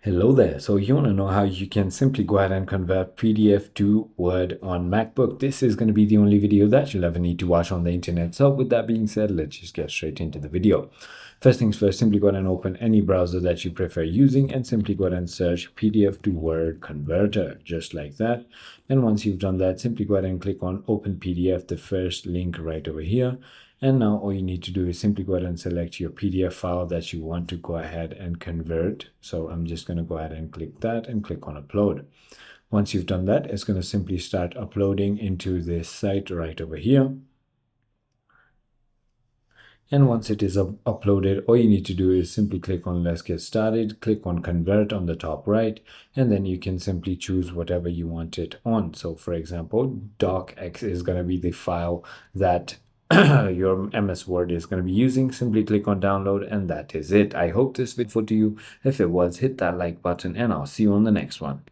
Hello there. So you want to know how you can simply go ahead and convert PDF to Word on MacBook. This is going to be the only video that you'll ever need to watch on the internet. So with that being said, let's just get straight into the video. First things first, simply go ahead and open any browser that you prefer using and simply go ahead and search PDF to Word converter, just like that. And once you've done that, simply go ahead and click on Open PDF, the first link right over here. And now all you need to do is simply go ahead and select your PDF file that you want to go ahead and convert. So I'm just going to go ahead and click that and click on upload. Once you've done that, it's going to simply start uploading into this site right over here. And once it is uploaded, all you need to do is simply click on Let's Get Started, click on Convert on the top right, and then you can simply choose whatever you want it on. So for example, DOCX is going to be the file that your MS Word is going to be using. Simply click on download and that is it. I hope this video to you. If it was, hit that like button and I'll see you on the next one.